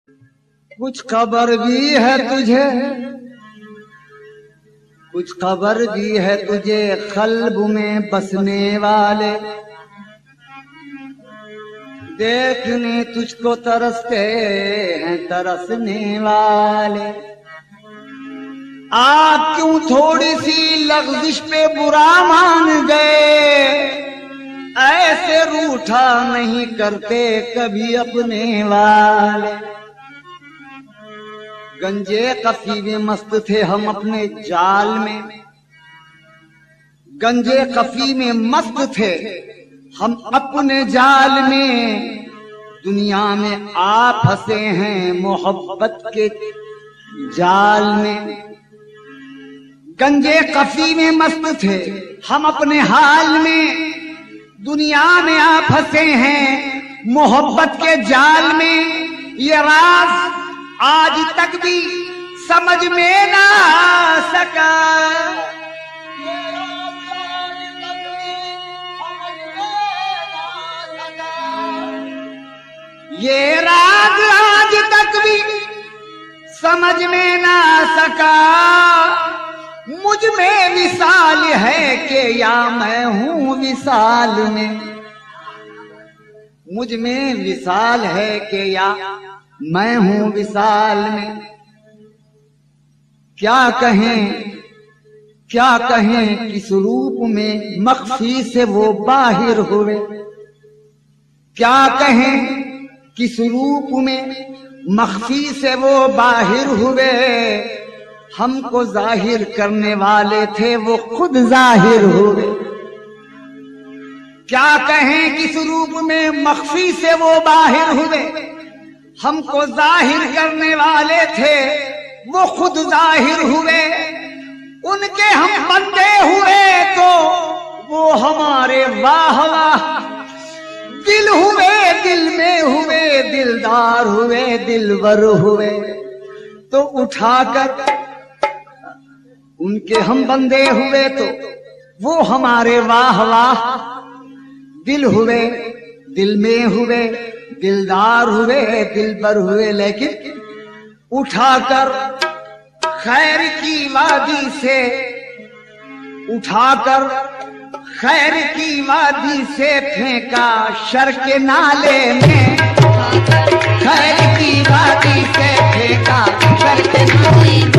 कुछ खबर भी है तुझे, कुछ खबर भी है तुझे क़ल्ब में बसने वाले, देखने तुझको तरसते हैं तरसने वाले। आप क्यों थोड़ी सी लग़ज़िश पे बुरा मान गए, ऐसे रूठा नहीं करते कभी अपने वाले। गंजे कफ़ी में मस्त थे हम अपने जाल में, गंजे कफ़ी में मस्त थे हम अपने जाल में। दुनिया में आप फंसे हैं मोहब्बत के जाल में। गंजे कफ़ी में मस्त थे हम अपने हाल में, दुनिया में आप फंसे हैं मोहब्बत के जाल में। ये राज आज तक भी समझ में ना सका, ये राज आज तक भी समझ में ना सका। मुझ में विसाल है कि या मैं हूं विसाल में, मुझ में विसाल है कि या मैं हूं विसाल में। क्या कहें किस रूप में मख्फी से वो बाहिर हुए, क्या कहें किस रूप में मख्फी से वो बाहिर हुए। हमको जाहिर करने वाले थे वो खुद जाहिर हुए। क्या कहें किस रूप में मख्फी से वो बाहिर हुए, हमको जाहिर करने वाले थे वो खुद जाहिर हुए। उनके हम बंदे हुए तो वो हमारे वाह वाह दिल हुए, दिल में हुए, दिलदार हुए, दिलवर हुए। तो उठाकर उनके हम बंदे हुए तो वो हमारे वाह वाह दिल हुए, दिल में हुए, दिलदार हुए, दिलबर हुए। लेकिन उठाकर खैर की वादी से, उठाकर खैर की वादी से फेंका शर के नाले में, खैर की वादी से फेंका शर के नाले में।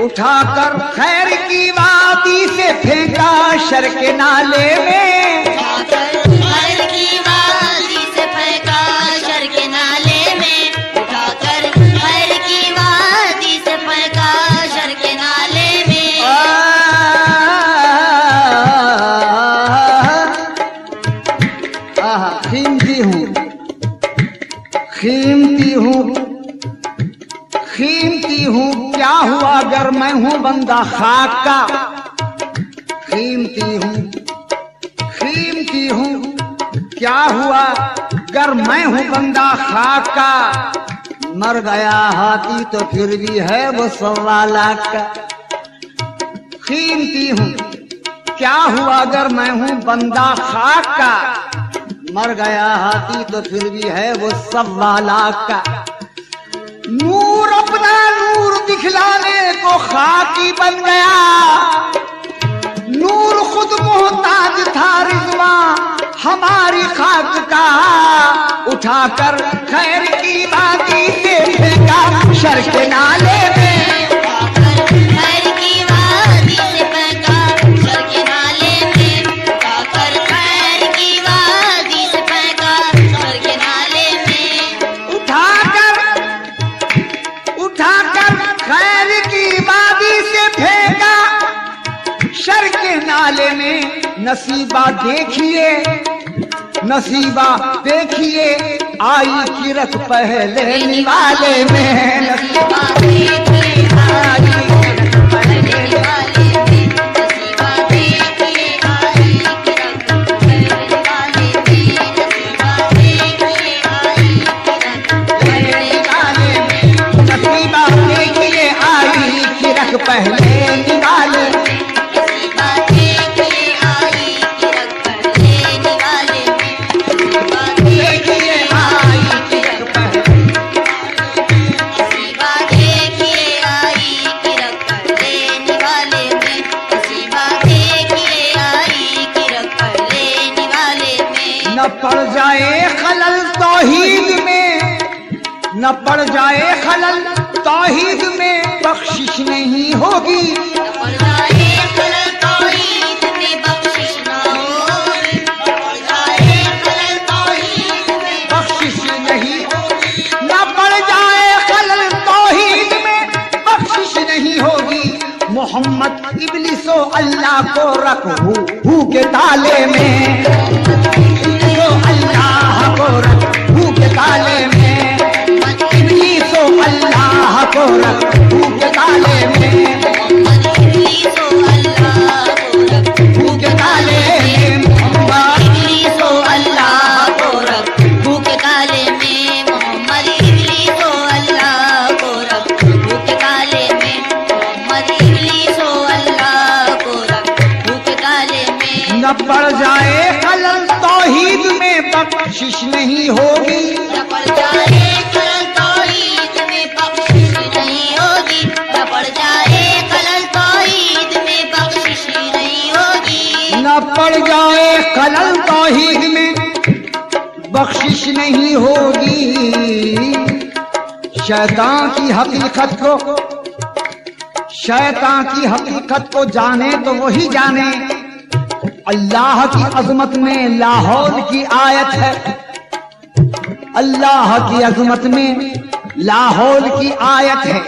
उठाकर खैर की वादी से फेंका शर के नाले में, खैर की वादी से फेंका शर के नाले में, उठाकर खैर की वादी से फेंका शर के नाले में। कीमती हूँ, कीमती हूँ, कीमती हूँ, क्या हुआ अगर मैं हूँ बंदा खाक का। कीमती हूँ, कीमती कीमती हूँ, क्या हुआ गर मैं हूँ बंदा खाक का, मर गया हाथी तो फिर भी है वो 1.25 लाख का। कीमती हूँ, क्या हुआ अगर मैं हूँ बंदा खाक का, मर गया हाथी तो फिर भी है वो 1.25 लाख का। नूर अपना नूर दिखलाने को खाकी बन गया, नूर खुद मोहताज था रिजवा हमारी खाक का, उठाकर खैर की बाती से फेंका शर के नाले में, खैर की वादी से फेंका शर के नाले में, उठाकर खैर की वादी से फेंका शर के नाले में, उठाकर खैर की वादी से फेंका शर के नाले में। नसीबा देखिए, नसीबा देखिए आई किरत पहले निवाले में, नसीबा देखिए आई किरत पहले निवाले में, नसीबा देखिए आई किरत पहले निवाले में, नसीबा देखिए आई किरत पहले निवाले में, नसीबा देखिए आई किरत पहले निवाले में। न पड़ जाए खलल तौहीद में, न पड़ जाए खलल तौहीद में बख्शिश नहीं होगी, न पड़ जाए खलल तौहीद में बख्शिश न होगी, न पड़ जाए खलल तौहीद में बख्शिश नहीं होगी, न पड़ जाए खलल तौहीद में बख्शिश नहीं होगी। मोहम्मद इब्लिसो अल्लाह को रख हू के ताले में, अल्लाह को रख हू के ताले में, इब्लीसो अल्लाह को रख हू के ताले में, इब्लीसो अल्लाह को रख हू के ताले में, मोहम्मद इब्लीसो अल्लाह को रख हू के ताले में, मोहम्मद इब्लीसो अल्लाह को रख हू के ताले में, मोहम्मद इब्लीसो अल्लाह को रख हू के ताले में। न पड़ जाए खलल तौहीद में बख्शिश नहीं होगी, न पड़ जाए खलल तौहीद में बख्शिश नहीं होगी, न पड़ जाए खलल तौहीद में बख्शिश नहीं होगी, न पड़ जाए खलल तौहीद में बख्शिश नहीं होगी। शैतान की हकीकत को, शैतान की हकीकत को जाने तो वही जाने, अल्लाह की अजमत में लाहौल की आयत है, अल्लाह की अजमत में लाहौल की आयत है।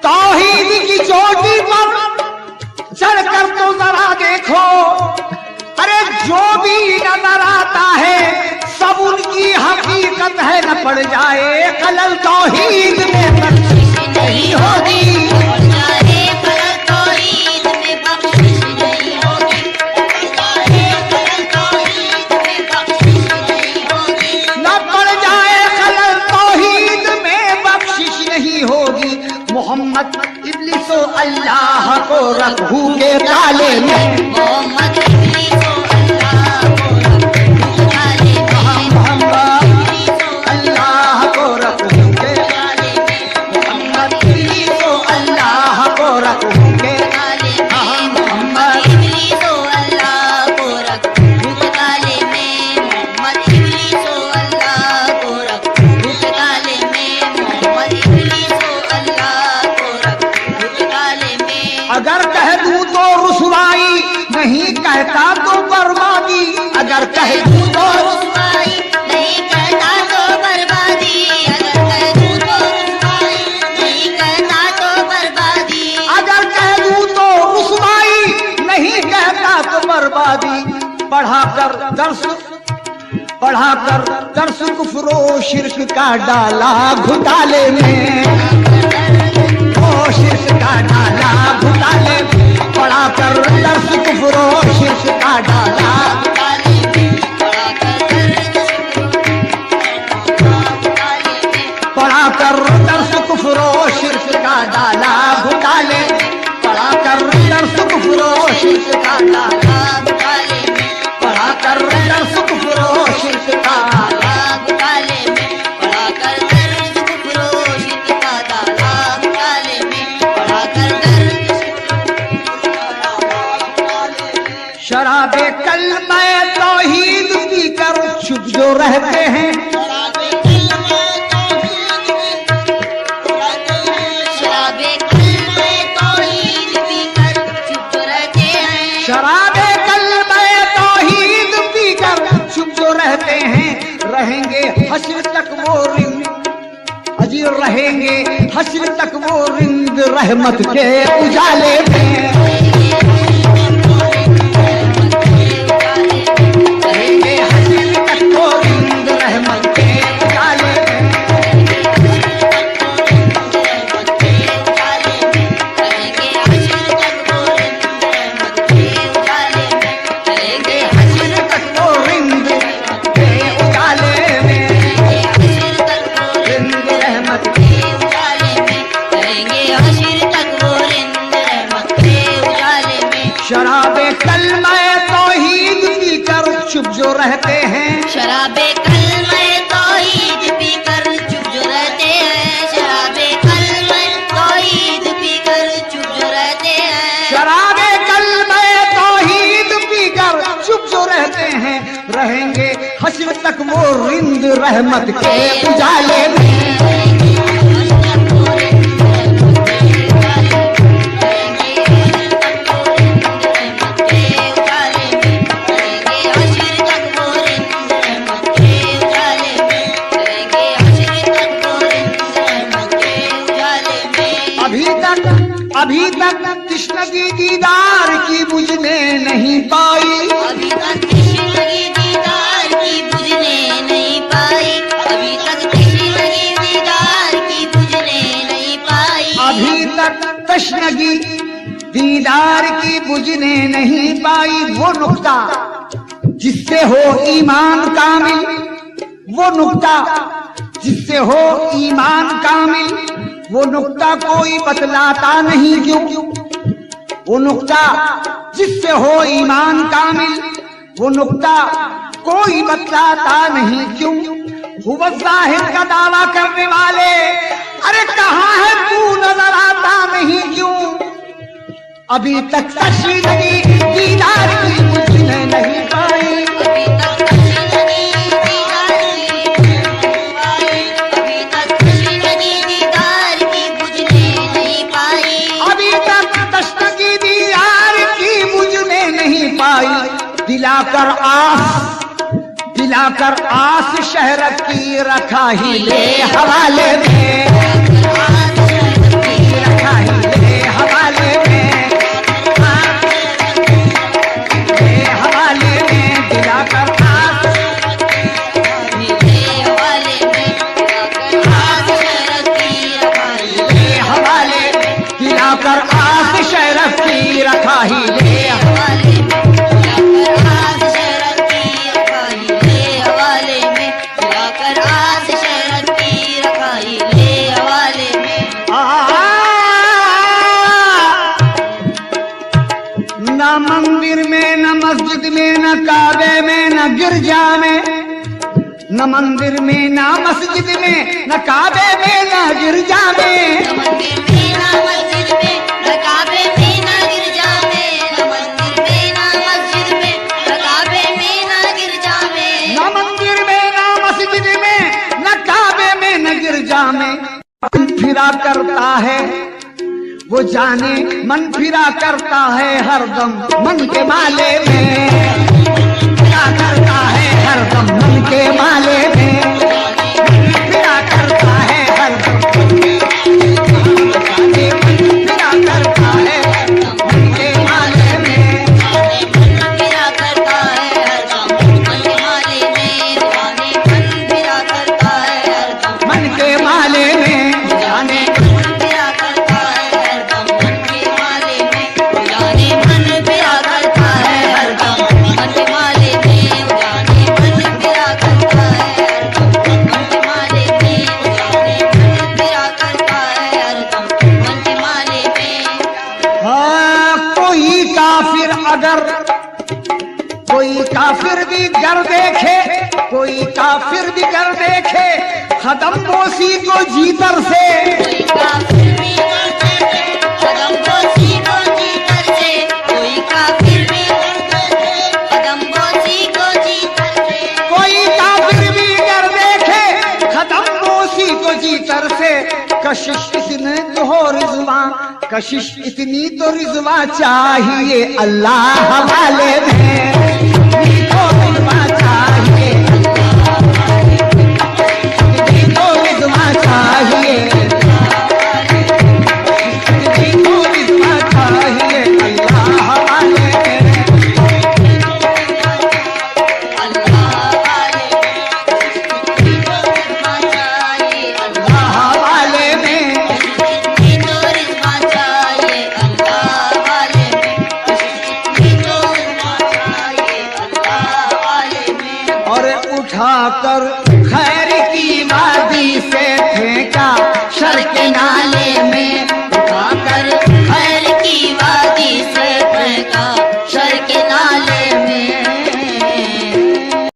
तौहीद की चोटी पर चढ़कर तो जरा देखो, अरे जो भी नजर आता है सब उनकी हकीकत है। न पड़ जाए खलल तौहीद में बख्शिश नहीं होगी, पड़ जाए खलल तौहीद में बख्शिश नहीं होगी, पड़ जाए खलल तौहीद में बख्शिश नहीं होगी, न पड़ जाए खलल तौहीद में बख्शिश नहीं होगी। मोहम्मद इब्लिसो अल्लाह को रखू के ताले में, मोहम्मद इब्लीसो अल्लाह को रख हू के ताले में, मोहम्मद इब्लीसो अल्लाह को रखू के ताले में, मोहम्मद इब्लिसो अल्लाह को रखू के ताले में, मोहम्मद इब्लीसो अल्लाह को रख हू के ताले में, मोहम्मद इब्लीसो अल्लाह को रख हू के ताले में, मोहम्मद इब्लीसो अल्लाह को रख हू के ताले में। अगर कह दूं तो रुसवाई, नहीं कहता तो बर्बादी, अगर कह दूं तो रुसवाई नहीं कहता तो बर्बादी, अगर कह दूं तो रुसवाई नहीं कहता तो बर्बादी, अगर कह दूं तो रुसवाई नहीं कहता तो बर्बादी। बढ़ाकर दर्स कुफ्रो शिर्क का डाला घुटाले में, ओ शिर्क का डाला घुटाले, बढ़ाकर दर्स कुफ्रो शिर्क का डाला जो रहते हैं। शराबे कल्मे तौहीद पीकर चुप जो रहते हैं। शराबे कल्मे तौहीद पीकर चुप जो रहते हैं, रहेंगे हश्र तक वो रिंद, अजी रहेंगे हश्र तक वो रिंद रहमत के उजाले में। रहेंगे हश्र तक वो रिंद रहमत के उजाले में। शराबे कलमा तौहीद पीकर चुप जो रहते हैं। शराबे कलमे तौहीद पीकर चुप जो रहते हैं। शराबे कलमे तौहीद पीकर चुप जो रहते हैं। शराबे कलमा तौहीद पीकर चुप जो रहते हैं, रहेंगे हश्र तक वो रिंद रहमत के उजाले में। अभी तक तृष्णगी दीदार की बुझने नहीं पाई। अभी तक तृष्णगी दीदार की बुझने नहीं पाई। अभी तक तृष्णगी दीदार की बुझने नहीं पाई। अभी तक तृष्णगी दीदार की बुझने नहीं पाई। वो नुक्ता जिससे हो ईमान कामिल, वो नुक्ता जिससे हो ईमान कामिल, वो नुक्ता कोई बतलाता नहीं क्यों। वो नुक्ता जिससे हो ईमान कामिल, वो नुक्ता कोई बतलाता नहीं क्यों। हुआ जाहिर का दावा करने वाले, अरे कहाँ है तू नजर आता नहीं क्यों। अभी तक तश्रीफ़ी दीदार की बुझने नहीं पाई। अभी तक तश्रीफ़ी दीदार की बुझने नहीं पाई। अभी तक तश्रीफ़ी दीदार की बुझने नहीं पाई। अभी तक तश्रीफ़ी दीदार की बुझने नहीं पाई। दिलाकर आस शहरत की रखा ही ले हवाले में। रखा ही ले हवाले में। हवाले में दिलाकर आस हवाले दिलाकर आस शहरत की रखा ही ले हवाले में। न मंदिर में न मस्जिद में न काबे में न गिरजा में। न मंदिर में न मस्जिद में न काबे में न गिरजा में। न मंदिर में न मस्जिद में न काबे में न गिरजा में। न मंदिर में न मस्जिद में न काबे में न गिरजा में। न मंदिर में न मस्जिद में न काबे में न गिरजा में। फिरा करता है वो जाने, मन फिरा करता है हरदम मन के माले में। फिरा करता है हरदम मन के माले में। फिरा करता है हरदम फिरा करता है मन के माले में। फिरा करता है हरदम मन के माले में। फिरा करता है हरदम मन के माले में जाने। फिरा करता है हरदम मन के माले में। जाने मन फिरा करता है हरदम मन के माले में। जाने मन फिरा करता है हरदम मन के माले में। जाने मन फिरा करता है हरदम मन के माले में। हाँ, कोई काफिर भी कर देखे, कोई काफिर भी कर देखे खत्म बोसी को जीतर से। कोई काफिर भी कर देखे खत्म बोसी को जीतर से। कोई काफिर भी कर देखे खत्म बोसी को जीतर से। कोई काफिर दर से कशिश इतनी तो हो रिजवा, कशिश इतनी तो रिजवा चाहिए अल्लाह वाले में, तो रिजवा चाहिए, तो रिजवा चाहिए, तो रिजवा चाहिए अल्लाह वाले में। उठाकर खैर की वादी से फेंका शर के नाले में,